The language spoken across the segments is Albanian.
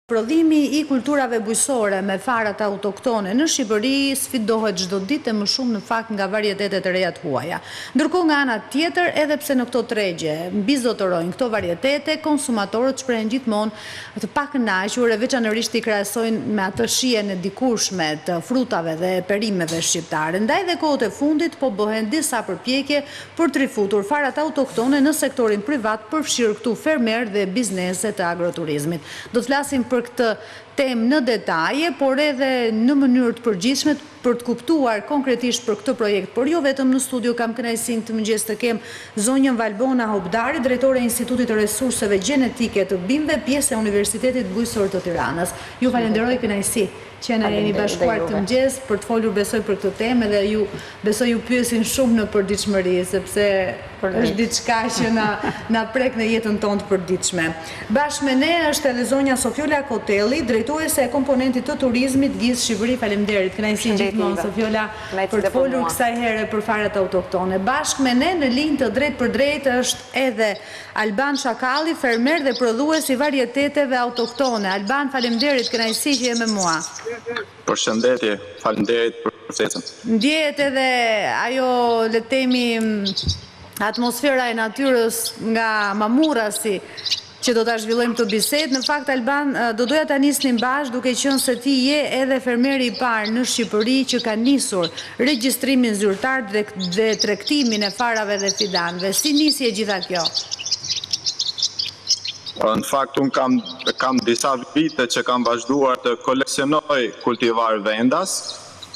Prodhimi i kulturave bujqësore me farat autoktone në Shqipëri sfidohet çdo ditë më shumë në fakt nga varietetet e reja të huaja. Ndërkohë nga ana tjetër, edhe pse në këto tregje mbizotërojnë këto varietete, konsumatorët shprehen gjithmonë të pakënaqur e veçanërisht i krahasojnë me atë shijen e dikurshme të frutave dhe perimeve shqiptare. Ndaj dhe kohët e fundit po bëhen disa përpjekje për të rifutur farat autoktone në sektorin privat, përfshirë këtu fermerë dhe biznese të agroturizmit. Do të flasim për këtë temë në detaje, por edhe në mënyrë të përgjithshme për të kuptuar konkretisht për këtë projekt, por jo vetëm në studio. Kam kënaqësinë këtë mëngjes të kem zonjën Valbona Hobdari, drejtore e Institutit të Resurseve Gjenetike të Bimëve, pjesë e Universitetit Bujqësor të Tiranës. Ju falenderoj, kënaqësi që na jeni bashkuar këtë mëngjes për të folur besoj për këtë temë, dhe ju besoj ju pyesin shumë në përditshmëri, sepse është diçka që na prek në jetën tonë të përditshme. Bashkë me ne është edhe zonja Sofiola Kotelli, drejtuese e komponentit të turizmit GIZ Shqipëri. Faleminderit, kënaqësi gjithmonë Sofiola për të folur kësaj here për farat autoktone. Bashkë me ne në linjë të drejtë për drejtë është edhe Alban Shakalli, fermer dhe prodhues i varieteteve autoktone. Alban, faleminderit, kënaqësi që je me mua. Përshëndetje, faleminderit për ftesën. Ndjehet edhe ajo, le të themi, atmosfera e natyrës nga Mamurasi që do ta zhvillojmë këtë bisedë. Në fakt, Alban, do doja ta nisnim bashkë, duke qenë se ti je edhe fermeri i parë në Shqipëri që ka nisur regjistrimin zyrtar dhe tregtimin e farave dhe fidanëve. Si nisi e gjitha kjo? Në fakt, unë kam disa vite që kam vazhduar të koleksionoj kultivar vendas,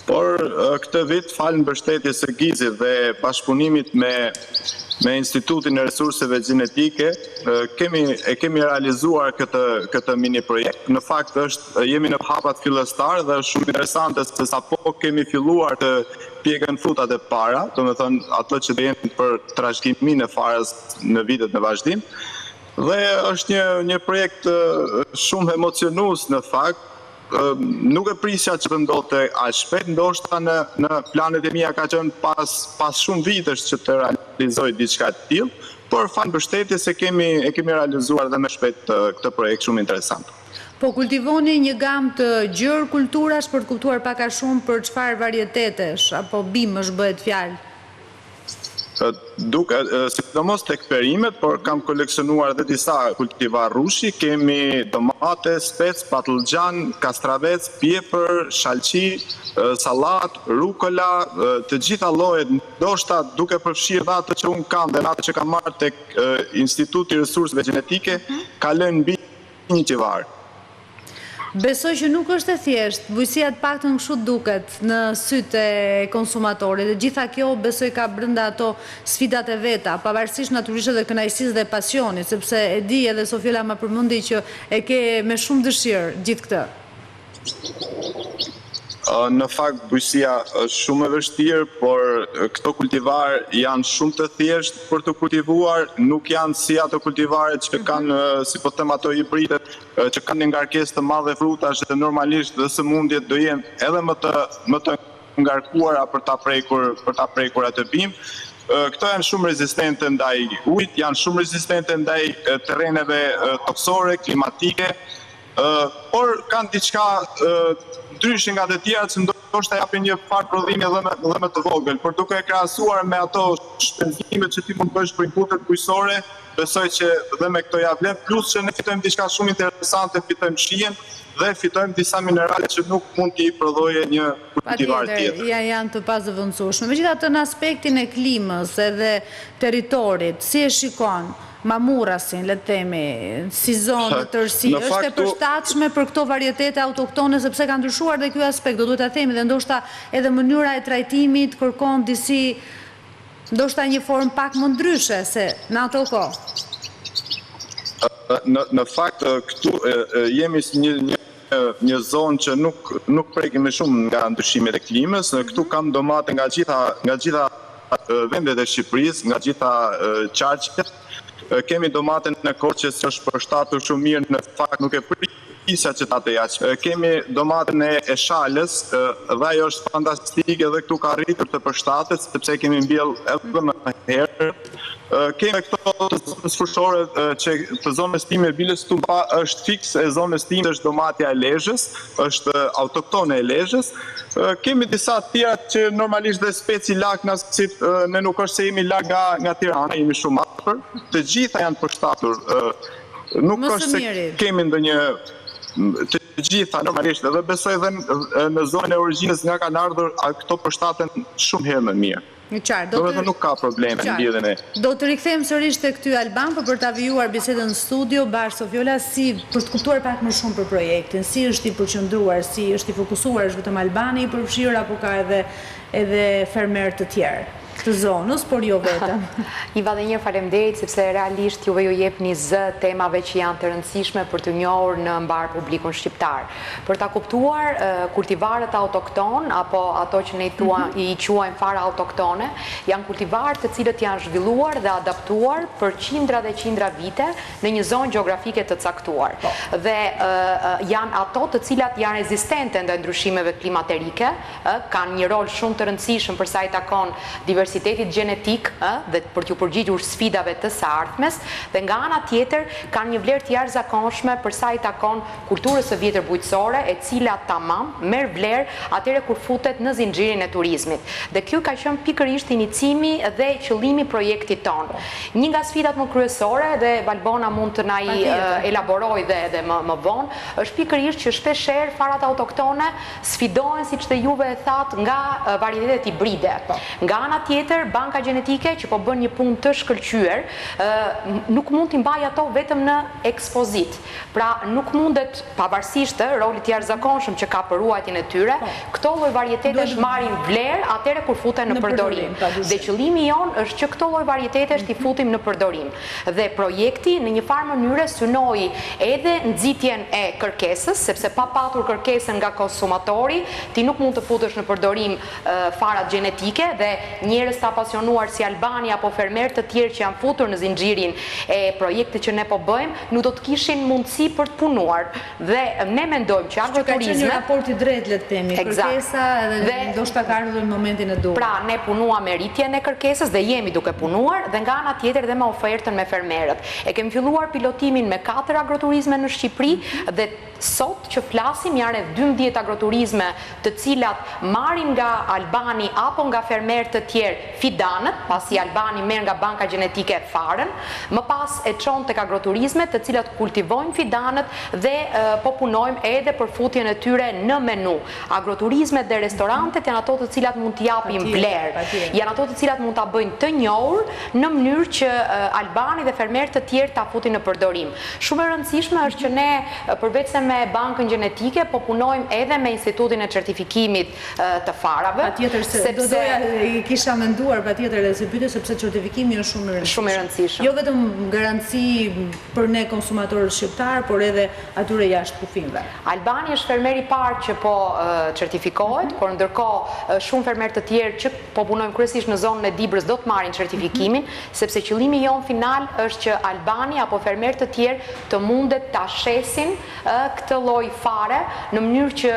por këtë vit, falë mbështetjes së GIZ-it dhe bashkëpunimit me Institutin e Resurseve Gjenetike, kemi realizuar këtë mini projekt. Në fakt, jemi në hapat fillestar dhe është shumë interesante se sapo kemi filluar të pjekën frutat e para, domethënë ato që do jenë për trashëgimimin e farës në vitet në vazhdim. Dhe është një projekt shumë emocionues në fakt. Nuk e prisja që të ndodhte aq shpejt, ndoshta në planet e mia ka qenë pas shumë vitesh që të realizoj diçka të tillë, por falë mbështetjes e kemi realizuar dhe më shpejt këtë projekt shumë interesant. Po kultivoni një gamë të gjerë kulturash për të kuptuar pak a shumë për çfarë varietetesh apo bimësh bëhet fjalë? Duke, sidomos tek perimet, por kam koleksionuar dhe disa kultivar rushi, kemi domate, spec, patlıcan, kastravec, pjepër, shalqi, sallat, rukola, të gjitha llojet, ndoshta duke përfshirë dhe ato që unë kam dhe ato që kam marrë tek Instituti i Resurseve Gjenetike, ka lënë mbi 1 qivar. Besoj që nuk është e thjeshtë, bujqësia të paktën kështu duket në sytë e konsumatorit, dhe gjitha kjo besoj ka brenda ato sfidat e veta, pavarësisht natyrisht edhe kënaqësisë dhe pasionit, sepse e di edhe Sofiola më përmendi që e ke me shumë dëshirë gjithë këtë. Në fakt, bujqësia është shumë e vështirë, por këto kultivar janë shumë të thjeshtë për të kultivuar, nuk janë si ato kultivaret që kanë, si po them ato hibridet, që kanë një ngarkesë të madhe frutash dhe normalisht dhe sëmundjet do jenë edhe më të ngarkuara për ta prekur atë bimë. Këto janë shumë rezistente ndaj ujit, janë shumë rezistente ndaj terreneve toksore, klimatike, por kanë diçka ndryshe nga të tjera që ndoshta japin një farë prodhimi edhe më të vogël, por duke e krahasuar me ato shpenzimet që ti mund të bësh për inputet bujqësore, besoj që dhe me këto ja vlen, plus që ne fitojmë diçka shumë interesante, fitojmë shijen dhe fitojmë disa minerale që nuk mund t'i prodhojë një kultivar tjetër. Janë të pazëvendësueshme. Megjithatë, në aspektin e klimës edhe territorit, si e shikon Mamurasin, le të themi, si zonë tërësi, është e përshtatshme për këto varietete autoktone, sepse ka ndryshuar dhe ky aspekt, do duhet ta themi, dhe ndoshta edhe mënyra e trajtimit kërkon disi, ndoshta një formë pak më ndryshe se në ato kohë. Në fakt, këtu jemi si një zonë që nuk prekim me shumë nga ndryshimet e klimës. Këtu kam domate nga gjitha vendet e Shqipërisë, nga gjitha qarqet. Kemi domaten në Korçës që është përshtatur shumë mirë, në fakt nuk e prisja që ta të jaqë. Kemi domaten e Shalës, dhe ajo është fantastike dhe këtu ka rritur të përshtatet, sepse kemi mbjell edhe më herë. kemi këto të zonës fushore që të zonës time e Bilës Tumpa është fiks e zonës time është domatja e Lezhës, është autoktone e Lezhës. Kemi disa të tjera që normalisht dhe speci laknasit, ne nuk është se jemi lak nga Tirana, jemi shumë afër, të gjitha janë përshtatur. Nuk është se kemi ndonjë të gjitha normalisht edhe besoj edhe në zonën e origjinës nga kanë ardhur këto përshtaten shumë herë më mirë. Do nuk ka probleme në lidhjen e. Do të rikthejmë sërish tek ty Alban për ta vijuar bisedën në studio bashkë Sofiola për të kuptuar pak më shumë për projektin, si është i përqendruar, si është i fokusuar, është vetëm Albani i përfshirë apo ka edhe fermerë të tjerë të zonës, por jo vetëm. Iva dhe një faleminderit sepse realisht juve ju jepni zë temave që janë të rëndësishme për të njohur në mbar publikun shqiptar. Për ta kuptuar kultivarët autokton apo ato që ne i quajmë fara autoktone, janë kultivarë të cilët janë zhvilluar dhe adaptuar për qindra dhe qindra vite në një zonë gjeografike të caktuar. Dhe janë ato të cilat janë rezistente ndaj ndryshimeve klimaterike, kanë një rol shumë të rëndësishëm për sa i takon diversitetit gjenetik dhe për t'ju përgjigjur sfidave të së ardhmes, dhe nga ana tjetër kanë një vlerë të jashtëzakonshme për sa i takon kulturës së vjetër bujqësore, e cila tamam merr vlerë atëherë kur futet në zinxhirin e turizmit. Dhe kjo ka qenë pikërisht inicimi dhe qëllimi i projektit ton. Një nga sfidat më kryesore, dhe Valbona mund të na i elaboroj dhe më vonë, është pikërisht që shpeshherë farat autoktone sfidohen, siç dhe juve e thatë, nga varietetet hibride. Nga ana tjetër, banka gjenetike që po bën një punë të shkëlqyer, nuk mund t'i mbaj ato vetëm në ekspozit. Pra nuk mundet, pavarësisht rolit të jashtëzakonshëm që ka për ruajtjen e tyre, këto lloj varietetesh marrin vlerë atëherë kur futen në përdorim. Dhe qëllimi jon është që këto lloj varietetesh t'i futim në përdorim. Dhe projekti në një farë mënyre synoi edhe nxitjen e kërkesës, sepse pa patur kërkesën nga konsumatori, ti nuk mund të futesh në përdorim farat gjenetike, dhe njerëz të apasionuar si Albani apo fermerë të tjerë që janë futur në zinxhirin e projektit që ne po bëjmë, nuk do të kishin mundësi për të punuar. Dhe ne mendojmë që agroturizmi ka qenë një raport i drejtë, le të themi, kërkesa edhe ndoshta ka ardhur në momentin e duhur. Pra ne punuam me rritjen e kërkesës dhe jemi duke punuar, dhe nga ana tjetër dhe me ofertën me fermerët. E kemi filluar pilotimin me 4 agroturizme në Shqipëri, dhe sot që flasim janë rreth 12 agroturizme të cilat marrin nga Albani apo nga fermerë të tjerë fidanët, pasi Albani merr nga banka gjenetike farën, më pas e çon tek agroturizmet të cilat kultivojnë fidanët dhe po punojmë edhe për futjen e tyre në menu. Agroturizmet dhe restorantet janë ato të cilat mund t'i japim vlerë, janë ato të cilat mund ta bëjnë të njohur në mënyrë që Albani dhe fermerë të tjerë ta futin në përdorim. Shumë e rëndësishme është që ne përveç se me bankën gjenetike po punojmë edhe me institutin e certifikimit të farave. Patjetër se do doja i kisha menduar patjetër edhe se pyetje sepse certifikimi është shumë i rëndësishëm. Jo vetëm garanci për ne konsumatorët shqiptar, por edhe atyre jashtë kufijve. Albani është fermer i parë që po certifikohet, por ndërkohë shumë fermerë të tjerë që po punojnë kryesisht në zonën e Dibrës do të marrin certifikimin, sepse qëllimi jon final është që Albani apo fermerë të tjerë të mundet ta shesin këtë lloj fare në mënyrë që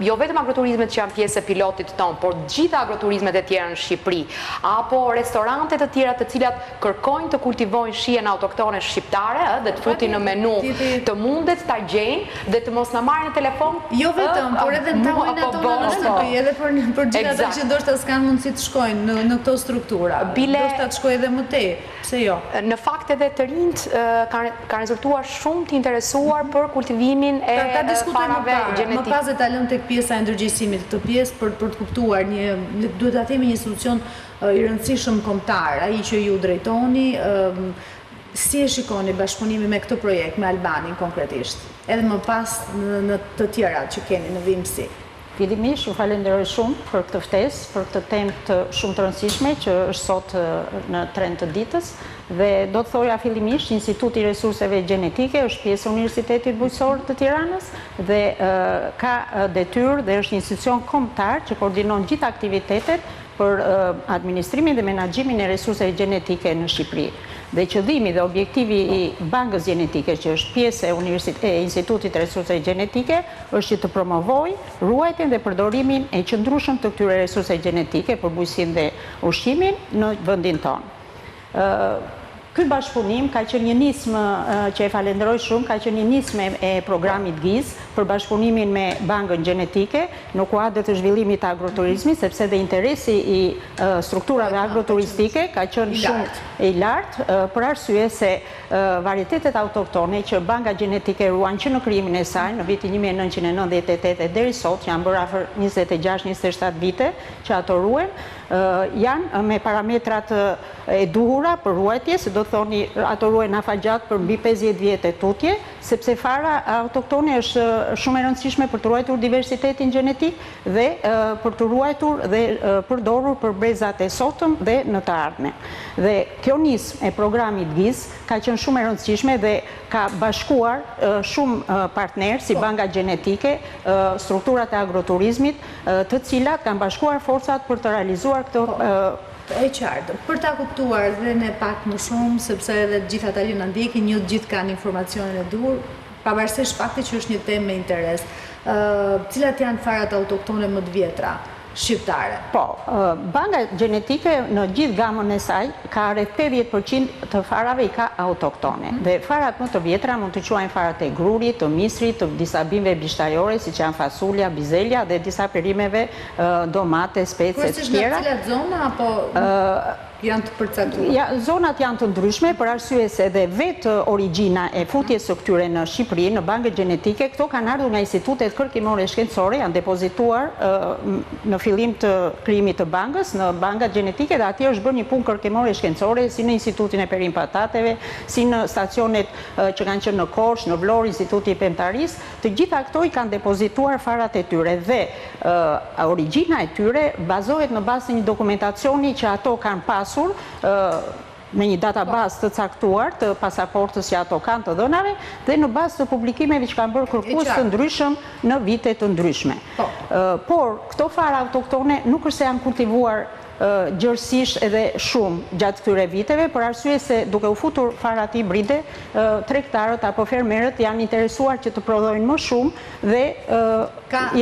jo vetëm agroturizmet që janë pjesë e pilotit ton, por gjitha agroturizmet e tjera në Shqipëri, apo restorantet të tjera të cilat kërkojnë të kultivojnë shijen autoktone shqiptare dhe të futin në menu, të mundet ta gjejnë dhe të mos na marrin në telefon. Jo vetëm, por edhe ta ujnë ato në shtëpi, edhe për gjithë ata që ndoshta s'kan mundësi të shkojnë në këto struktura. Ndoshta të shkojë edhe më tej, pse jo? Në fakt edhe të rinjt kanë rezultuar shumë të interesuar për kultivimin e farave gjenetike. Më pas e ta lëm tek pjesa e ndërgjegjësimit këtë pjesë për të kuptuar duhet ta themi një institucion i rëndësishëm kombëtar, ai që ju drejtoni, si e shikoni bashkëpunimin me këtë projekt me Albanin konkretisht, edhe më pas në të tjerat që keni në vimësi? Fillimisht ju falenderoj shumë për këtë ftesë, për këtë temë shumë të rëndësishme që është sot në trend të ditës, dhe do të thoja fillimisht Instituti i Resurseve Gjenetike është pjesë e Universitetit Bujqësor të Tiranës dhe ka detyrë dhe është institucion kombëtar që koordinon gjithë aktivitetet për administrimin dhe menaxhimin e resurseve gjenetike në Shqipëri. Dhe qëllimi dhe objektivi i bankës gjenetike, që është pjesë e Institutit të Resurseve Gjenetike, është që të promovojë ruajtjen dhe përdorimin e qëndrueshëm të këtyre resurseve gjenetike për bujqësinë dhe ushqimin në vendin tonë. Ky bashkëpunim ka qenë një nismë që e falenderoj shumë, ka qenë një nismë e programit GIZ për bashkëpunimin me Bankën Gjenetike në kuadër të zhvillimit të agroturizmit, sepse dhe interesi i strukturave agroturistike ka qenë shumë i lartë, për arsye se varietetet autoktone që Banka Gjenetike ruan që në krijimin e saj në vitin 1998 deri sot, janë bërë afër 26-27 vite që ato ruhen, janë me parametrat e duhura për ruajtje, se do të thoni ato ruhen afagjat për mbi 50 vjet e tutje, sepse fara autoktone është shumë e rëndësishme për të ruajtur diversitetin gjenetik dhe për të ruajtur dhe përdorur për brezat e sotëm dhe në të ardhmen. Dhe kjo nismë e programit GIZ ka qenë shumë e rëndësishme dhe ka bashkuar shumë partnerë si Banka Gjenetike, strukturat e agroturizmit, të cilat kanë bashkuar forcat për të realizuar këto e qartë. Për ta kuptuar dhe ne pak më shumë, sepse edhe gjithë ata që na ndjekin, një të gjithë kanë informacionin e duhur, pavarësisht faktit që është një temë me interes. Cilat janë farat autoktone më të vjetra shqiptare? Po, Banka Gjenetike në gjithë gamën e saj ka rreth 50% të farave i ka autoktone. Dhe farat më të vjetra mund të quajnë farat e grurit, të misrit, të disa bimëve bishtajore, siç janë fasulja, bizelja dhe disa perimeve, domate, spece të tjera. Në cilat zona apo janë të përcaktuar? Zonat janë të ndryshme për arsye se dhe vetë origjina e futjes së këtyre në Shqipëri, në Bankën Gjenetike, këto kanë ardhur nga institutet kërkimore shkencore, janë depozituar në fillim të krijimit të bankës, në Banka Gjenetike, dhe atje është bërë një punë kërkimore shkencore, si në Institutin e Perim Patateve, si në stacionet që kanë qenë në Korç, në Vlorë, Instituti i Pemtarisë, të gjitha këto i kanë depozituar farat e tyre dhe origjina e tyre bazohet në bazë të një dokumentacioni që ato kanë pasur në një databazë të caktuar të pasaportës që ato kanë të dhënave dhe në bazë të publikimeve që kanë bërë kërkues të ndryshëm në vite të ndryshme. Por këto fara autoktone nuk është se janë kultivuar gjërësisht edhe shumë gjatë këtyre viteve, për arsye se duke u futur farat hibride, tregtarët apo fermerët janë interesuar që të prodhojnë më shumë dhe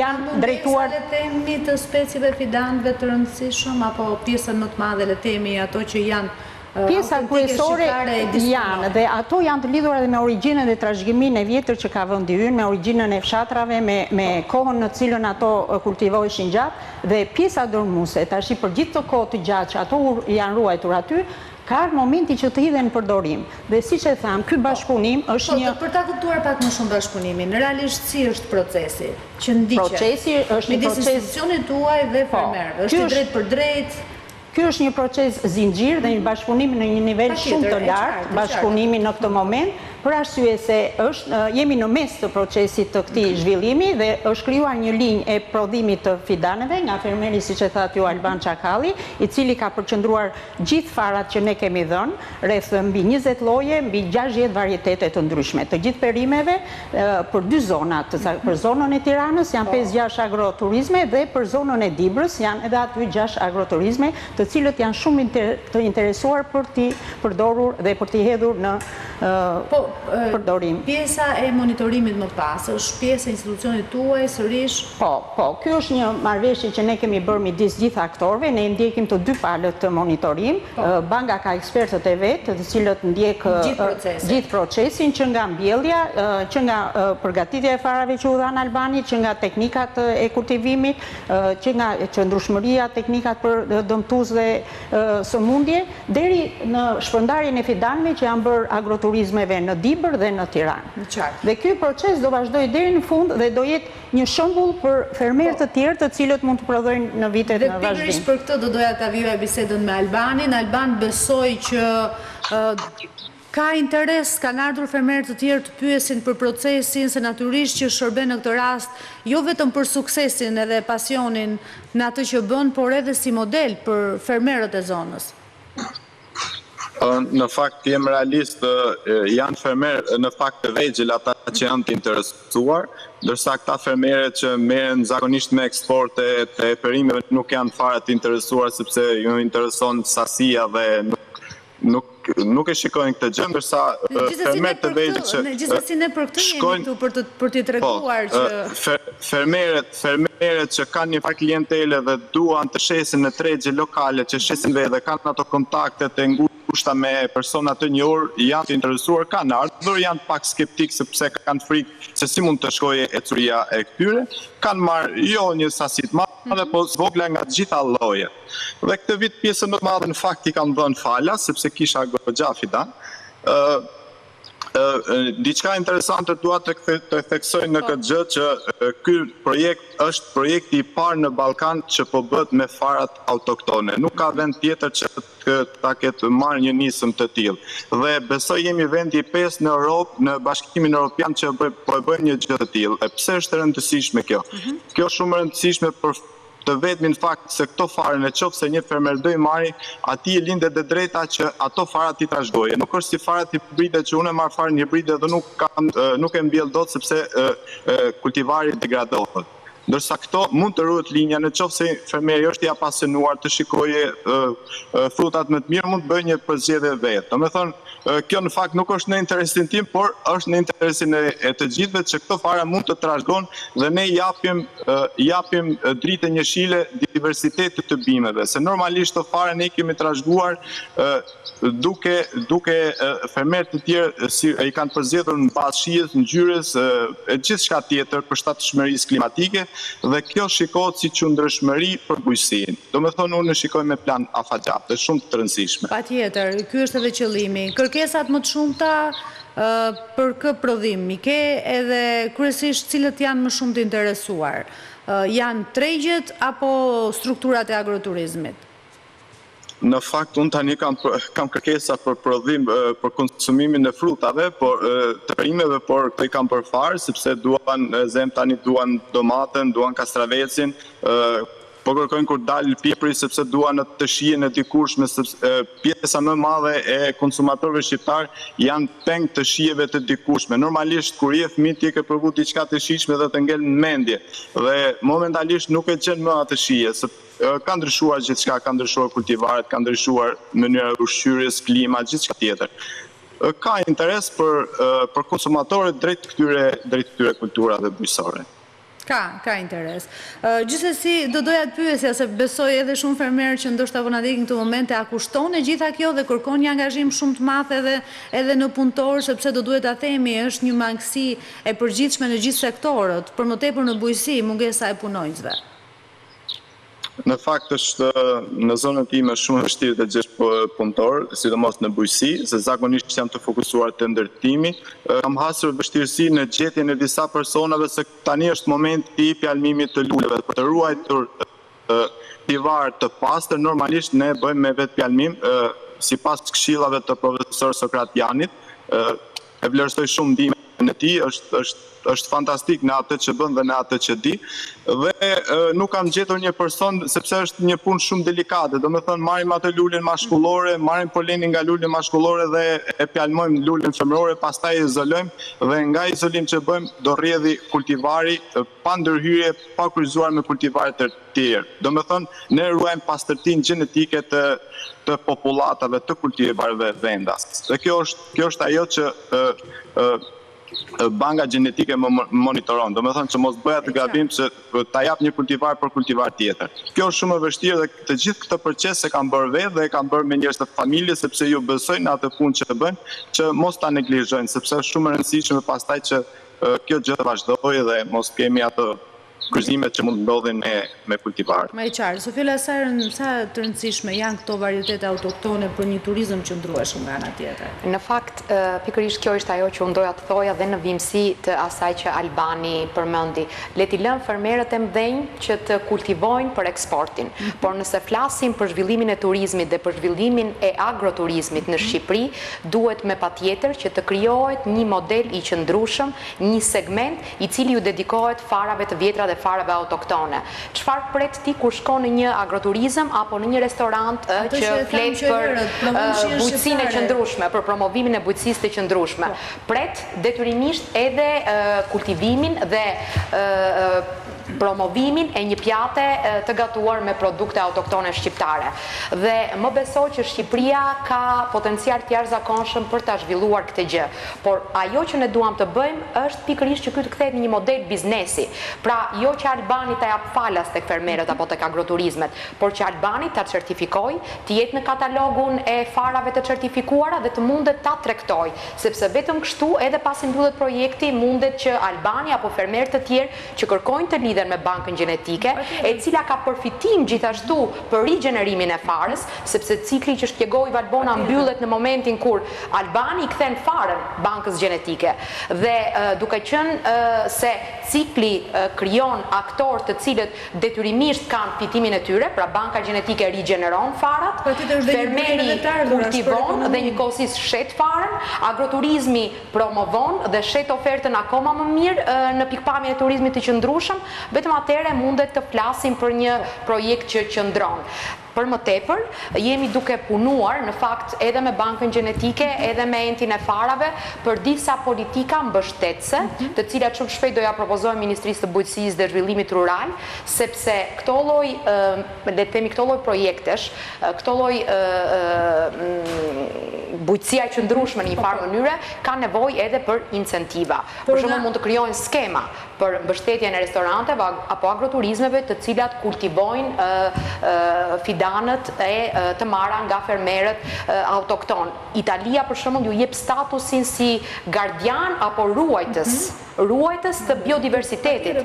janë drejtuar. Ka letemi të specive fidanëve të rëndësishëm, apo pjesën më të madhe letemi ato që janë pjesa kryesore janë, dhe ato janë të lidhura edhe me origjinën dhe trashëgiminë e vjetër që ka vendi ynë, me origjinën e fshatrave, me kohën në cilën ato kultivoheshin gjatë, dhe pjesa dërmuese, tash për gjithë të kohë të gjatë që ato janë ruajtur aty, ka momenti që të hidhen në përdorim. Dhe siç e tham, ky bashkëpunim është një... Për ta kuptuar pak më shumë bashkëpunimin, realisht si është procesi që ndiqet? Procesi është një midis institucionit tuaj dhe fermerëve, është i drejt për drejt? Ky është një proces zinxhir dhe një bashkëpunim në një nivel shumë të lartë, bashkëpunimi në këtë moment, për arsye se jemi në mes të procesit të këtij zhvillimi dhe është krijuar një linjë e prodhimit të fidaneve nga fermeri, siç e thatë ju, Alban Çakalli, i cili ka përqendruar gjithë farat që ne kemi dhënë, rreth mbi 20 lloje, mbi 60 varietete të ndryshme, të gjithë perimeve për dy zona, për zonën e Tiranës janë 5-6 agroturizme dhe për zonën e Dibrës janë edhe aty 6 agroturizme, të cilët janë shumë të interesuar për t'i përdorur dhe për t'i hedhur në përdorim. Pjesa e monitorimit më pas, është pjesë e institucionit tuaj sërish? Po, kjo është një marrëveshje që ne kemi bërë midis gjithë aktorëve, ne ndjekim të dy palët të monitorim. Banka ka ekspertët e vet, të cilët ndjek gjithë procesin, që nga mbjellja, që nga përgatitja e farave që u dhan Albani, që nga teknikat e kultivimit, që nga qëndrueshmëria, teknikat për dëmtues dhe sëmundje, deri në shpërndarjen e fidanëve që janë bërë agroturizmeve në Dibër dhe në Tiranë. Dhe ky proces do vazhdojë deri në fund dhe do jetë një shembull për fermerë të tjerë të cilët mund të prodhojnë në vitet në vazhdim. Dhe pikërisht për këtë do doja ta vijoj bisedën me Albanin. Alban, besoj që ka interes, kanë ardhur fermerë të tjerë të pyesin për procesin, se natyrisht që shërben në këtë rast, jo vetëm për suksesin edhe pasionin në atë që bën, por edhe si model për fermerët e zonës. Në fakt jem realist, janë fermerë në fakt të vegjël ata që janë të interesuar, ndërsa këta fermerë që merren zakonisht me eksporte të perimeve nuk janë fare të interesuar, sepse ju intereson sasia dhe nuk e shikojnë këtë gjë, ndërsa fermerët të vegjël që gjithsesi ne për këtë jemi këtu për t'i treguar që fermerët që kanë një farë klientele dhe duan të shesin në tregje lokale, që shesin vetë dhe kanë ato kontaktet e ndoshta me persona të njohur janë të interesuar, kanë ardhur, janë pak skeptik sepse kanë frikë se si mund të shkojë ecuria e këtyre, kanë marrë jo një sasi të madhe, po zvogla nga të gjitha llojet. Dhe këtë vit pjesën më të madhe në fakt i kam dhënë falas sepse kisha goxha fidan. Diçka interesante dua të theksoj në këtë gjë që ky projekt është projekti i parë në Ballkan që po bëhet me farat autoktone. Nuk ka vend tjetër që ta ketë marrë një nisëm të tillë. Dhe besoj jemi vendi i 5 në Europë, në Bashkimin Evropian që po e bëjmë një gjë të tillë. E pse është e rëndësishme kjo? Kjo është shumë e rëndësishme për të vetmin fakt se këto fare në qoftë se një fermer do i marri, atij i lindet dhe drejta që ato fara ti trashëgoje. Nuk është si farat hibride që unë marr farën hibride dhe nuk e mbjell dot sepse kultivari degradohet. Ndërsa këto mund të ruhet linja në qoftë se fermeri është i apasionuar të shikojë frutat më të mirë, mund të bëjë një përzgjedhje vetë. Domethënë, kjo në fakt nuk është në interesin tim, por është në interesin e të gjithëve që këto fara mund të trashëgon dhe ne japim dritë njëshile diversitetit të bimeve. Se normalisht të fare ne kemi trashëguar duke fermerët të tjerë i kanë përzgjedhur në bazë shijes, ngjyrës, e gjithçka tjetër për shtatshmërisë klimatike dhe kjo shikohet si qëndrueshmëri për bujqësinë. Domethënë unë shikoj me plan afatgjat, është shumë të rëndësishme. Patjetër, ky është edhe qëllimi. Kërkesat më të shumta për kë prodhim, i ke edhe kryesisht cilët janë më shumë të interesuar. Janë tregjet apo strukturat e agroturizmit? Në fakt, unë tani kam kërkesa për prodhim, për konsumimin e frutave, të perimeve, por të i kam për farë, sepse tani duan domaten, duan kastravecin, po kërkojnë kur dalë piepri sepse duan të shijen e dikurshme, sepse pjesa më madhe e konsumatorëve shqiptar janë peng të shijeve të dikurshme. Normalisht kur je fëmijë ti ke provu diçka të shijshme dhe të ngel në mendje. Dhe momentalisht nuk e gjen më atë shije, ka ndryshuar gjithçka, ka ndryshuar kultivaret, ka ndryshuar mënyra e ushqyerjes, klima, gjithçka tjetër. Ka interes për konsumatorët drejt këtyre kulturave bujqësore. Ka interes. Gjithsesi, do doja të pyesja, se besoj edhe shumë fermerë që ndoshta vonadik në të momente, a kushton e gjitha kjo dhe kërkon një angazhim shumë të madh edhe në punëtor, sepse do duhet ta themi, është një mangësi e përgjithshme në gjithë sektorët, për më tepër në bujqësi, mungesa e punonjësve. Në fakt është në zonën time shumë e vështirë të gjesh punëtor, sidomos në bujqësi, se zakonisht jam të fokusuar te ndërtimi. Kam hasur vështirësi në gjetjen e disa personave se tani është momenti i pjalmimit të luleve. Për të ruajtur kultivar të pastër, normalisht ne bëjmë me vetë pjalmim, sipas këshillave të profesor Sokrat Janit. E vlerësoj shumë ndihmën e tij, është fantastik në atë që bën dhe në atë që di, dhe nuk kam gjetur një person sepse është një punë shumë delikate. Domethënë marrim atë lulën mashkullore, marrim polenin nga lulja mashkullore dhe e pjalmojmë lulën femërore, pastaj e izolojmë dhe nga izolim që bëjmë do rrjedhi kultivari pa ndërhyrje, pa kryqëzuar me kultivare të tjerë. Domethënë ne ruajmë pastërtinë gjenetike të popullatave të kultivareve vendas. Dhe kjo është ajo që banka gjenetike më monitoron, do me thënë që mos bëja të gabim që ta jap një kultivar për kultivar tjetër. Kjo është shumë e vështirë dhe të gjithë këtë proces e kam bërë vetë dhe e kam bërë me njerëz të familjes sepse ju besojnë atë punë që bëjnë, që mos ta neglizhojnë, sepse është shumë e rëndësishme pastaj që kjo gjë të vazhdojë dhe mos kemi atë kryqëzimet që mund ndodhin me kultivarët. Me qartë, Sofila, sa të rëndësishme janë këto varietete autoktone për një turizëm që ndrueshëm nga ana tjetër? Në fakt, pikërisht kjo është ajo që unë doja të thoja dhe në vimësi të asaj që Albani përmendi. Le t'i lëmë fermerët e mëdhenj që të kultivojnë për eksportin. Por nëse flasim për zhvillimin e turizmit dhe për zhvillimin e agroturizmit në Shqipëri, duhet me patjetër që të krijohet një model i qëndrueshëm, një segment i cili ju dedikohet farave të vjetra dhe farave autoktone. Çfarë pret ti kur shkon në një agroturizëm apo në një restorant që flet për bujqësinë e qëndrueshme, për promovimin e bujqësisë të qëndrueshme? Pret detyrimisht edhe kultivimin dhe promovimin e një pjate të gatuar me produkte autoktone shqiptare. Dhe më besoj që Shqipëria ka potencial të jashtëzakonshëm për ta zhvilluar këtë gjë. Por ajo që ne duam të bëjmë është pikërisht që ky të kthehet në një model biznesi. Pra, jo që Albani ta jap falas tek fermerët apo tek agroturizmet, por që Albani ta certifikojë, të jetë në katalogun e farave të certifikuara dhe të mundet ta tregtoj, sepse vetëm kështu edhe pasi mbyllet projekti mundet që Albani apo fermerë të tjerë që kërkojnë të lidhen me bankën gjenetike, e cila ka përfitim gjithashtu për rigjenerimin e farës, sepse cikli që shpjegoi Valbona mbyllet në momentin kur Albani i kthen farën bankës gjenetike. Dhe duke qenë se cikli krijon aktorë të cilët detyrimisht kanë fitimin e tyre, pra banka gjenetike rigjeneron farat, fermeri kultivon dhe njëkohësisht shet farën, agroturizmi promovon dhe shet ofertën akoma më mirë në pikpamjen e turizmit të qëndrueshëm, vetëm atëherë mundet të flasim për një projekt që qëndron. Për më tepër, jemi duke punuar në fakt edhe me bankën gjenetike, edhe me entin e farave për disa politika mbështetëse, të cilat shumë shpejt do ja propozojmë Ministrisë të Bujqësisë dhe Zhvillimit Rural, sepse këto lloj projektesh, këto lloj bujqësia e qëndrueshme në një farë mënyre ka nevojë edhe për incentiva. Për shembull, mund të krijojnë skema për mbështetjen e restoranteve apo agroturizmeve të cilat kultivojnë fidanët të marra nga fermerët autokton. Italia për shembull ju jep statusin si gardian apo ruajtës të biodiversitetit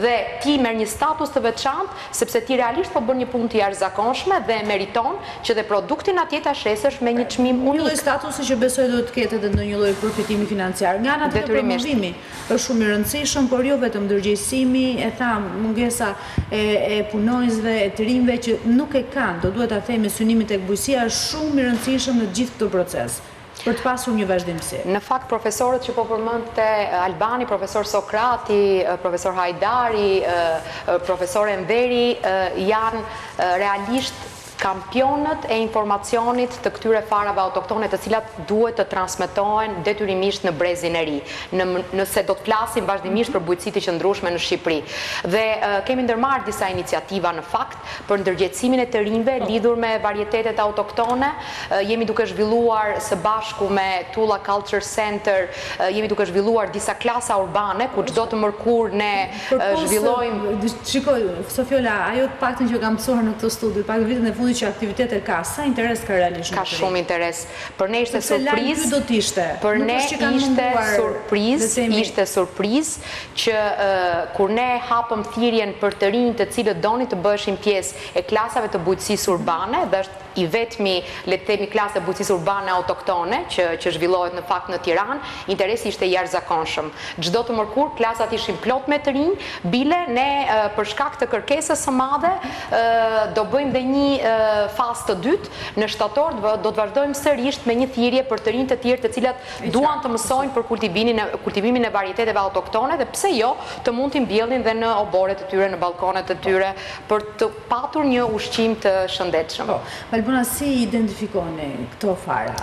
dhe ti merr një status të veçantë sepse ti realisht po bën një punë të jashtëzakonshme dhe meriton që dhe produktin atje ta shesësh me një çmim unik. Një lloj statusi që besoj do të ketë edhe ndonjë lloj përfitimi financiar. Nga ana tjetër promovimi është shumë i rëndësishëm, por jo vetëm ndërgjegjësimi, e tham, mungesa e punonjësve, e të rinjve që nuk e kanë, do duhet ta themi, synimin tek bujqësia është shumë i rëndësishëm në gjithë këtë proces, për të pasur një vazhdimsi. Në fakt, profesorët që po përmendte Albani, profesor Sokrati, profesor Hajdari, profesor Enveri, janë realisht kampionët e informacionit të këtyre farave autoktone të cilat duhet të transmetohen detyrimisht në brezin e ri, nëse do të flasim vazhdimisht për bujqësi të qëndrueshme në Shqipëri. Dhe kemi ndërmarrë disa iniciativa në fakt për ndërgjegjësimin e të rinjve lidhur me varietetet autoktone. Jemi duke zhvilluar së bashku me Tulla Culture Center, jemi duke zhvilluar disa klasa urbane ku çdo të mërkur ne zhvillojmë. Shikoj, Sofiola, ajo të paktën që kam mësuar në këtë studio, pak vitin e fundit që aktivitetet ka, sa interes ka realisht? Ka shumë interes. Për ne ishte surprizë. Do të ishte. Për ne ishte surprizë që kur ne hapëm thirrjen për të rinj të cilët donin të bëheshin pjesë e klasave të bujqësisë urbane, dhe është i vetmi, le të themi, klasë e bujqësisë urbane autoktone që zhvillohet në fakt në Tiranë, interesi ishte jashtëzakonshëm. Çdo të mërkur klasat ishin plot me të rinj, bile ne për shkak të kërkesës së madhe do bëjmë dhe një fazë të dytë në shtator, do të vazhdojmë sërish me një thirrje për të rinj të tjerë të cilat duan të mësojnë për kultivimin e varieteteve autoktone dhe pse jo të mund të mbjellin dhe në oboret të tyre, në balkonet të tyre për të patur një ushqim të shëndetshëm. Albona, si identifikoni këto fara?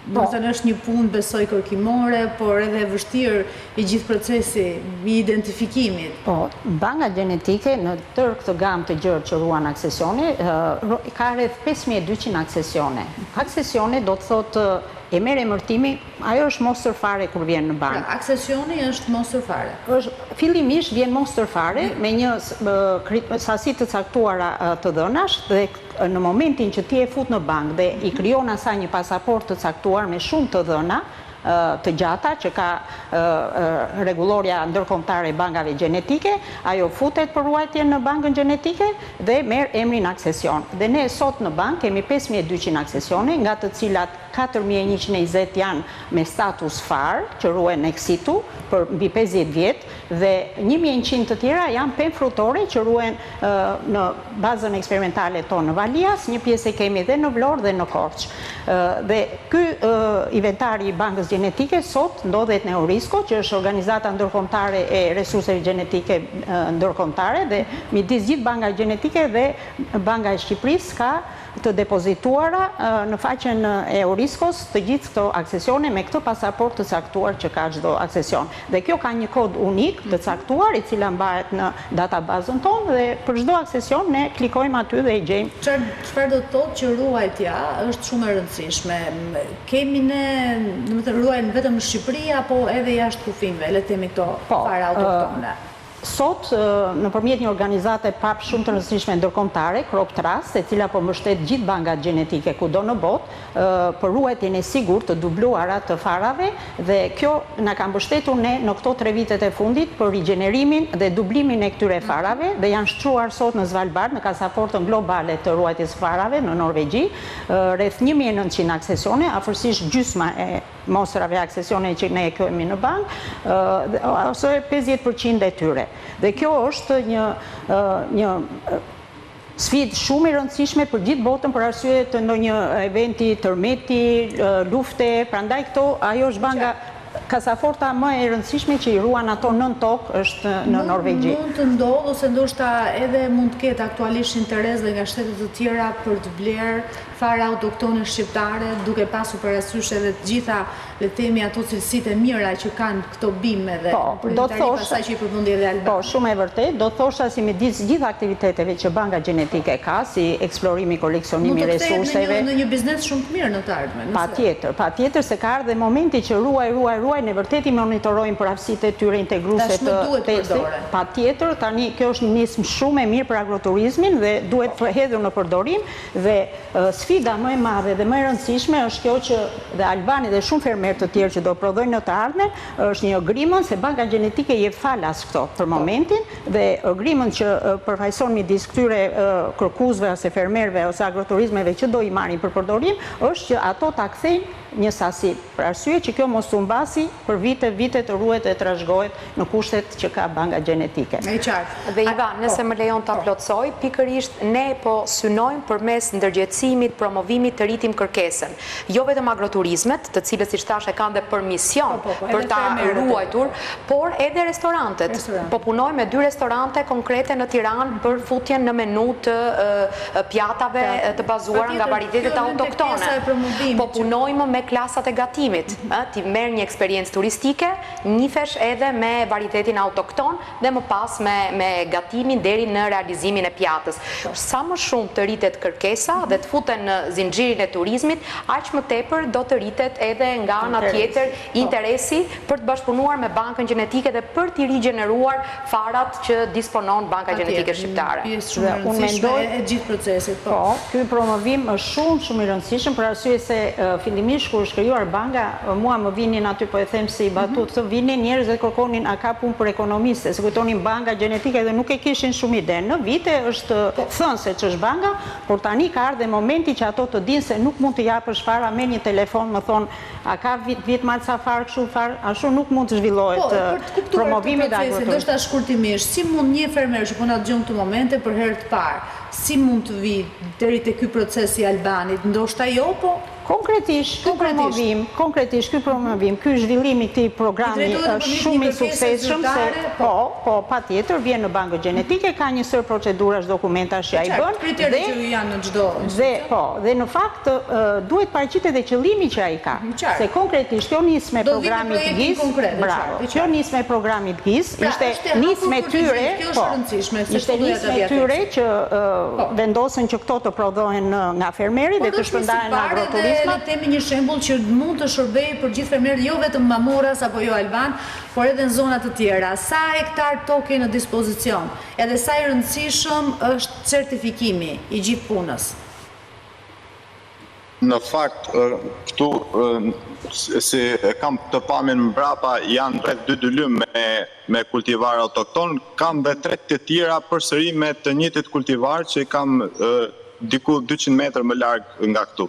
Do të thënë është një punë besoj kërkimore, por edhe vështirë i gjithë procesi i identifikimit. Po, banka gjenetike në tërë këtë gamë të gjërë që ruan aksesioni, ka rreth 5200 aksesione. Aksesione do të thotë e merr emërtimi, ajo është mostër fare kur vjen në bankë. Aksesioni është mostër fare. Fillimisht vjen mostër fare me një sasi të caktuara të dhënash dhe në momentin që ti e fut në bankë dhe i krijon asaj një pasaport të caktuar me shumë të dhëna të gjata që ka rregulloria ndërkombëtare e bankave gjenetike, ajo futet për ruajtjen në bankën gjenetike dhe merr emrin aksesion. Dhe ne sot në bankë kemi 5200 aksesione, nga të cilat 4120 janë me status far, që ruhen ex situ për mbi 50 vjet, dhe 1100 të tjera janë pemë frutore që ruhen në bazën eksperimentale tonë në Valias, një pjesë e kemi dhe në Vlorë dhe në Korçë. Dhe ky inventari i bankës gjenetike sot ndodhet në Eurisko, që është organizata ndërkombëtare e resurseve gjenetike ndërkombëtare, dhe midis gjithë banka gjenetike dhe Banka e Shqipërisë ka të depozituara në faqen e Eurisko Riskos të gjithë këto aksesione me këtë pasaport të caktuar që ka çdo aksesion. Dhe kjo ka një kod unik të caktuar i cila mbahet në databazën tonë dhe për çdo aksesion ne klikojmë aty dhe i gjejmë. Çfarë do të thotë që ruajtja është shumë e rëndësishme? Kemi ne, domethënë ruajnë vetëm në Shqipëri apo edhe jashtë kufimeve, le të themi këto fara autoktone? Sot, nëpërmjet një organizate PAP shumë të rëndësishme ndërkombëtare, Crop Trust, e cila po mbështet gjithë bankat gjenetike kudo në botë, për ruajtjen e sigurt të dubluara të farave, dhe kjo na ka mbështetur ne në këto 3 vitet e fundit për rigjenerimin dhe dublimin e këtyre farave, dhe janë shtruar sot në Svalbard në kasaportën globale të ruajtjes farave në Norvegji, rreth 1900 aksesione, afërsisht gjysma e mostrave aksesione që ne kemi në bank, ose 50% e tyre. Dhe kjo është një sfidë shumë i rëndësishme për gjithë botën për arsye të ndonjë eventi tërmeti, lufte, prandaj këto ajo është banka kasaforta më e rëndësishme që i ruan ato nën tokë është në Norvegji. Mund të ndodhë ose ndoshta edhe mund të ketë aktualisht interes dhe nga shtetet të tjera për të blerë fara autoktone shqiptare, duke pasur parasysh edhe të gjitha, le të themi, ato cilësitë e mira që kanë këto bime dhe pasaj që i përfundi edhe Albania. Po, shumë e vërtet, do të thosha si midis gjithë aktiviteteve që banka gjenetike ka, si eksplorimi, koleksionimi resurseve. Mund të kthehet në një biznes shumë të mirë në të ardhmen. Patjetër se ka ardhe momenti që ruaj, në vërtet i monitorojmë për aftësitë e tyre integruese të testit. Patjetër, tani kjo është një nismë shumë e mirë për agroturizmin dhe duhet hedhur në përdorim, dhe sfida më e madhe dhe më e rëndësishme është kjo që dhe Albani dhe shumë fermerë të tjerë që do prodhojnë në të ardhmen, është një agreement se banka gjenetike jep falas këto për momentin, dhe agreement që përfaqëson midis këtyre kërkuesve ose fermerëve ose agroturizmeve që do i marrin për përdorim, është që ato ta kthejnë një sasi, për arsye që kjo mos u mbasi për vite të ruhet e trashëgohet në kushtet që ka banka gjenetike. E qartë. Dhe Iva, nëse më lejon ta plotësoj, pikërisht ne po synojmë përmes ndërgjegjësimit, promovimit të rritim kërkesën. Jo vetëm agroturizmet, të cilët siç thash e kanë dhe për mision për ta ruajtur, por edhe restorantet. Po punojmë me 2 restorante konkrete në Tiranë për futjen në menu të pjatave të bazuara nga varietetet autoktone. Po punojmë me klasat e gatimit, ti merr një eksperiencë turistike, nifesh edhe me varietetin autokton dhe më pas me gatimin deri në realizimin e pjatës. Sa më shumë të rritet kërkesa dhe të futen në zinxhirin e turizmit, aq më tepër do të rritet edhe nga ana tjetër interesi për të bashkëpunuar me bankën gjenetike dhe për të rigjeneruar farat që disponon banka gjenetike shqiptare. Unë mendoj e gjithë procesit. Po, ky promovim është shumë i rëndësishëm për arsye se fillimisht kur është krijuar banka, mua më vinin aty, po e them si batut, të vinin njerëz dhe kërkonin a ka punë për ekonomiste, se kujtonin banka gjenetike dhe nuk e kishin shumë ide. Në vite është thënë se ç'është banka, por tani ka ardhur momenti që ato të dinë se nuk mund të japësh fara me një telefon, më thon, a ka vit më sa far kështu far, ashtu nuk mund të zhvillohet promovimi i agroturizmit. Ndoshta shkurtimisht, si mund një fermer që po na dëgjon këtu momente për herë të parë, si mund të vi deri te ky proces i Albanit? Ndoshta jo, po konkretisht ky promovim, ky zhvillim i këtij programi është shumë i suksesshëm, se po, patjetër vjen në bankën gjenetike, ka një sër procedurash, dokumentash që ai bën, kriteret që janë në çdo. Dhe në fakt duhet paraqitet edhe qëllimi që ai ka. Se konkretisht kjo nis me programit GIS, bravo. Kjo nis me programit GIS, ishte nis me tyre, ishte nis me tyre që vendosën që këto të prodhohen nga fermeri dhe të shpërndahen në agroturizëm. Le të themi një shembull që mund të shërbejë për gjithë fermerët, jo vetëm Mamuras apo jo Alban, por edhe në zona të tjera. Sa hektar tokë në dispozicion, edhe sa i rëndësishëm është certifikimi i gjithë punës? Në fakt, këtu, si kam të pamin mbrapa, janë rreth 2 lym me kultivar autokton, kam dhe 3 të tjera përsëri me të njëjtit kultivar që kam diku 200 metër më larg nga këtu.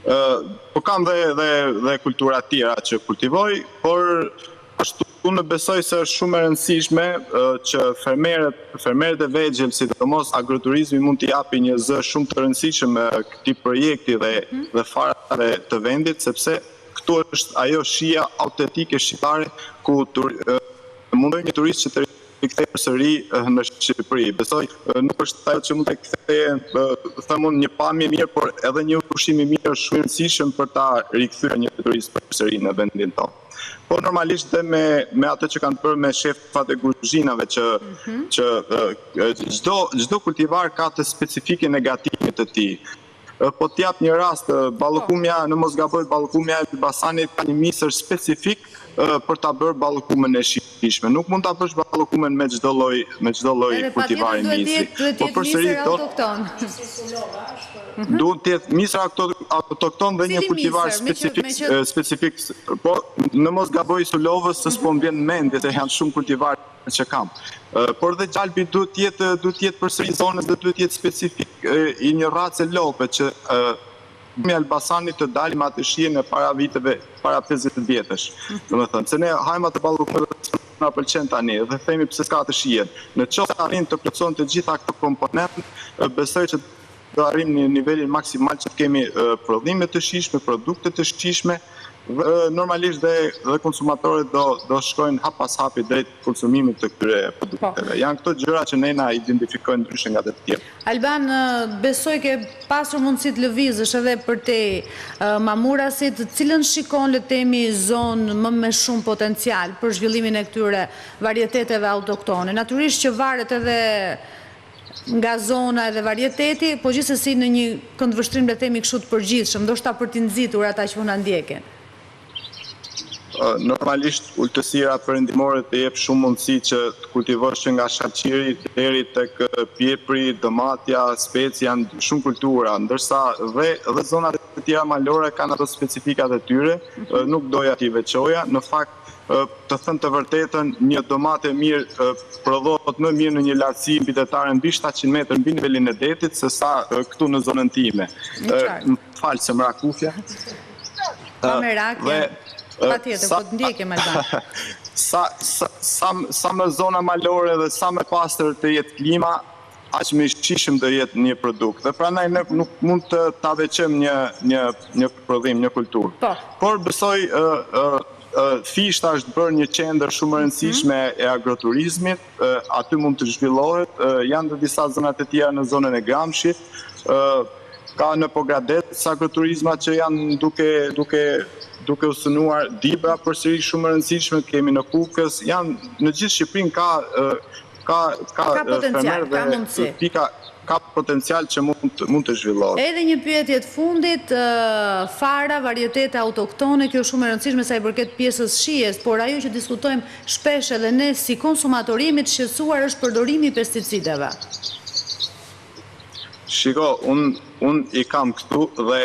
Po kam dhe kultura tjera që kultivoj, por ashtu unë besoj se është shumë e rëndësishme që fermerët e vegjël, sidomos agroturizmi, mund t'i japi një zë shumë të rëndësishëm këtij projekti dhe farave të vendit, sepse këtu është ajo shija autentike shqiptare ku mundoj një turist që të kthej përsëri në Shqipëri. Besoj nuk është ajo që mund të kthejë thënë një pamje mirë, por edhe një ushqim i mirë shumë i rëndësishëm për ta rikthyer një turist përsëri në vendin tonë. Po normalisht dhe me atë që kanë bërë me shefat e kuzhinave që çdo kultivar ka të specifike negative të tij. Po t'jap një rast, ballokumja, në mos gaboj, ballokumja e Elbasanit ka një misër specifik për ta bërë ballokumën e shijshme. Nuk mund ta bësh ballokumën me çdo lloj kultivari misi. Po përsëri autokton. Duhet të jetë misër autokton dhe një kultivar specifik. Po në mos gaboj Sulovës se s'po m'vjen mendje se janë shumë kultivarë që kam. Por dhe gjalbi duhet jetë përsëri zonës dhe duhet jetë specifik i një race lope që me Elbasanit të dalim atë shijen e para viteve, para 50 vjetësh. Domethënë, se ne hajmë atë ballokumë që na pëlqen tani dhe themi pse s'ka të shijen. Në qoftë se arrin të plotëson të gjitha këto komponentë, besoj që do arrim në nivelin maksimal që të kemi prodhime të shijshme, produkte të shijshme. Normalisht dhe konsumatorët do shkojnë hap pas hapi drejt konsumimit të këtyre produkteve. Janë këto gjëra që ne na identifikojnë ndryshe nga të tjerë. Alban, besoj ke pasur mundësi të lëvizësh edhe për te mamurasit, cilën shikon le temi zonë më me shumë potencial për zhvillimin e këtyre varieteteve autoktone. Natyrisht që varet edhe nga zona edhe varieteti, po gjithsesi në një këndvështrim le temi kështu të përgjithshëm, ndoshta për t'i nxitur ata që na ndjekin. Normalisht ultësira perëndimore të jep shumë mundësi që të kultivosh që nga shaqiri deri tek piepri, domatja, speci, janë shumë kultura, ndërsa dhe zonat e tjera malore kanë ato specifikat e tyre, nuk doja t'i veçoja. Në fakt, të thënë të vërtetën, një domate mirë prodhohet më mirë në një lartësi mbitetare mbi 700 metrë mbi nivelin e detit se sa këtu në zonën time. Më falë se më rakufja. Pa me rakje. Pa tjetër, po të ndjekim Alban. Sa më zona malore dhe sa më pastër të jetë klima, aq më i shijshëm do jetë një produkt. Dhe prandaj ne nuk mund të ta veçojmë një prodhim, një kulturë. Por besoj Fishta është bërë një qendër shumë e rëndësishme e agroturizmit, aty mund të zhvillohet, janë dhe disa zonat e tjera në zonën e Gramshit, ka në Pogradet agroturizma që janë duke u sënuar, Dibra përsëri shumë e rëndësishme, kemi në Kukës, janë në gjithë Shqipërinë ka potencial, ka mundësi. Ka potencial që mund të zhvillohet. Edhe një pyetje të fundit, fara, varietete autoktone, kjo shumë e rëndësishme sa i përket pjesës shijes, por ajo që diskutojmë shpesh edhe ne si konsumatorimi të shqetësuar është përdorimi i pesticideve. Shiko, unë i kam këtu dhe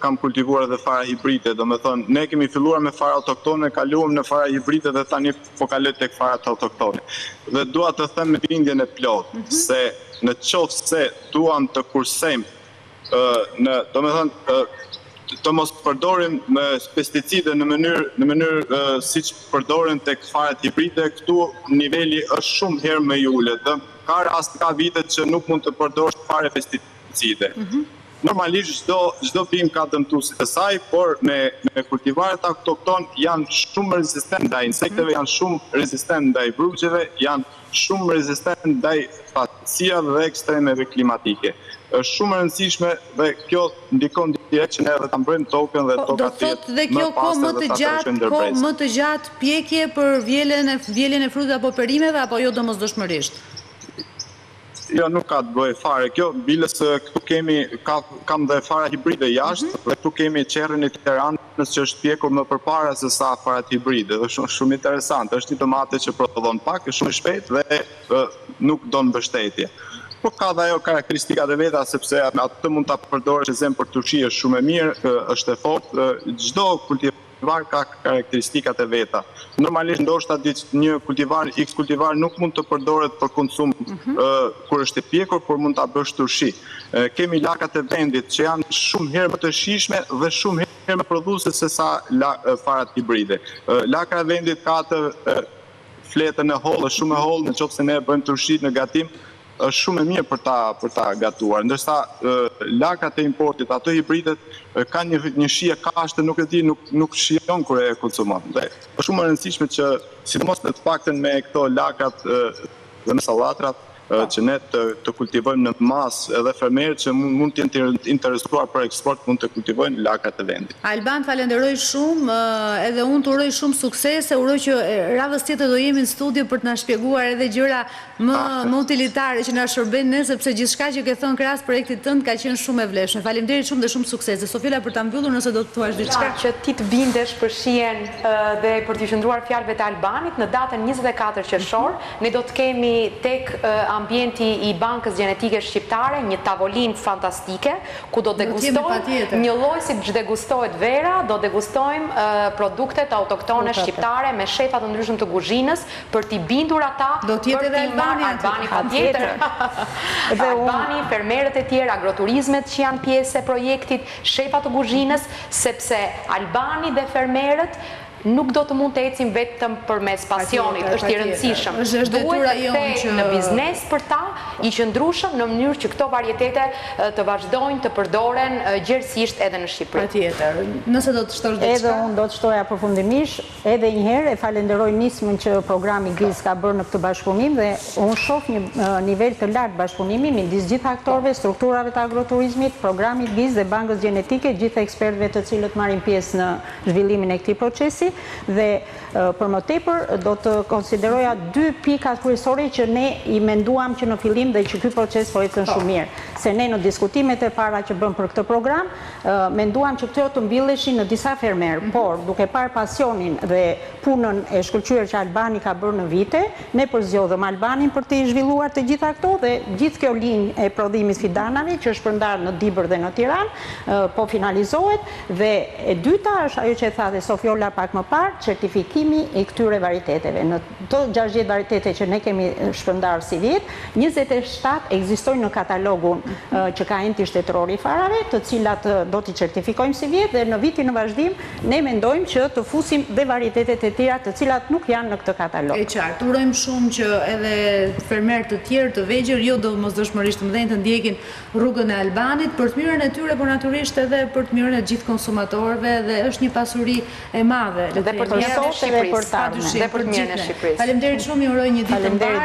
kam kultivuar edhe fara hibride, do me thonë, ne kemi filluar me fara autoktone, kaluam në fara hibride dhe tani po kaloj tek farat autoktone. Dhe dua të them me bindjen e plotë, se në qoftë se duam të kursejmë, do me thonë, të mos përdorim pesticide në mënyrë siç përdoren tek farat hibride, këtu niveli është shumë herë më i ulët. Ka rast, ka vitet që nuk mund të përdorësh fare pesticide. Normalisht çdo bimë ka dëmtuesit e saj, por me kultivaret autokton janë shumë rezistent ndaj insekteve, janë shumë rezistent ndaj brugjeve, janë shumë rezistent ndaj fatësiave dhe ekstremeve klimatike. Është shumë e rëndësishme dhe kjo ndikon direkt që ne edhe ta mbrojmë tokën dhe toka të jetë më pastër dhe ta tërheqojmë ndërbrez. Më të gjatë pjekje për vjeljen e frutave apo perimeve apo jo domosdoshmërisht? Jo, nuk ka të bëjë fare. Kjo, bilës këtu kam dhe fara hibride jashtë, dhe këtu kemi qerrin e Tiranës që është pjekur më përpara se sa farat hibride, dhe shumë interesant. Është një tomate që prodhon pak, është shumë i shpejt dhe nuk do në mbështetje. Po ka dhe ajo karakteristikat e veta, sepse atë mund të përdorësh e zemë për të ushi, është shumë e mirë, është e fortë, çdo kultivar ka karakteristikat e veta. Normalisht ndoshta një kultivar, X kultivar nuk mund të përdoret për konsum kur është e pjekur, por mund ta bësh turshi. Kemi lakat e vendit që janë shumë herë më të shijshme dhe shumë herë më prodhuese se sa farat hibride. Laka e vendit ka atë fletën e hollë, shumë e hollë, nëse ne bëjmë turshi në gatim, është shumë e mirë për ta gatuar. Ndërsa lakat e importit, ato hibridet kanë një shije kashte, nuk e di, nuk shijon kur e konsumon. Dhe është shumë e rëndësishme që sidomos të paktën me këto lakat dhe me sallatrat që ne të kultivojmë në masë, edhe fermerët që mund të jenë interesuar për eksport mund të kultivojnë lakat e vendit. Alban, falenderoj shumë, edhe unë të uroj shumë suksese, uroj që radhës tjetër do jemi në studio për të na shpjeguar edhe gjëra më utilitare që na shërbejnë ne, sepse gjithçka që ke thënë krahas projektit tënd ka qenë shumë e vlefshme. Faleminderit shumë dhe shumë suksese. Sofila, për ta mbyllur, nëse do të thuash diçka. Që ti të bindesh për shihen dhe për të qëndruar fjalëve të Albanit, në datën 24 qershor ne do të kemi tek ambienti i Bankës Gjenetike Shqiptare një tavolinë fantastike ku do degustojmë një lloj si që degustohet vera, do degustojmë produktet autoktone shqiptare me shefa të ndryshëm të kuzhinës për t'i bindur ata. Do t'jetë edhe Albani patjetër. Albani, fermerët e tjerë, agroturizmet që janë pjesë e projektit, shefa të kuzhinës, sepse Albani dhe fermerët nuk do të mund të ecim vetëm përmes pasionit, është i rëndësishëm. Duhet të kthehej në biznes për ta, i qëndrueshëm në mënyrë që këto varietete të vazhdojnë të përdoren gjerësisht edhe në Shqipëri. Patjetër. Nëse do të shtosh diçka. Edhe unë do të shtoja përfundimisht, edhe një herë e falenderoj nismën që programi GIZ ka bërë në këtë bashkëpunim dhe unë shoh një nivel të lartë bashkëpunimi midis gjithë aktorëve, strukturave të agroturizmit, programit GIZ dhe Bankës Gjenetike, gjithë ekspertëve të cilët marrin pjesë në zhvillimin e këtij procesi. Dhe për më tepër do të konsideroja 2 pikat kryesore që ne i menduam që në fillim dhe që ky proces po ecën shumë mirë. Se ne në diskutimet e para që bëm për këtë program, menduam që këto të mbilleshin në disa fermerë, por duke parë pasionin dhe punën e shkëlqyer që Albani ka bërë në vite, ne përzgjodhëm Albanin për të zhvilluar të gjitha këto dhe gjithë kjo linjë e prodhimit fidanave që është përndarë në Dibër dhe në Tiranë, po finalizohet dhe e dyta është ajo që e tha dhe Sofiola pak më parë, certifikimi i këtyre varieteteve. Në të 60 varietete që ne kemi shpërndarë si vit, 27 ekzistojnë në katalogun që ka enti shtetëror i farave, të cilat do t'i certifikojmë si vit dhe në vitin në vazhdim ne mendojmë që të fusim dhe varietetet e tjera të cilat nuk janë në këtë katalog. E qartë, urojmë shumë që edhe fermerë të tjerë të vegjël, jo domosdoshmërisht të mëdhenj të ndjekin rrugën e Albanit për të mirën e tyre, por natyrisht edhe për të mirën e gjithë konsumatorëve dhe është një pasuri e madhe. Dhe për të mirën e Shqipërisë. Faleminderit shumë, ju uroj një ditë të mbarë.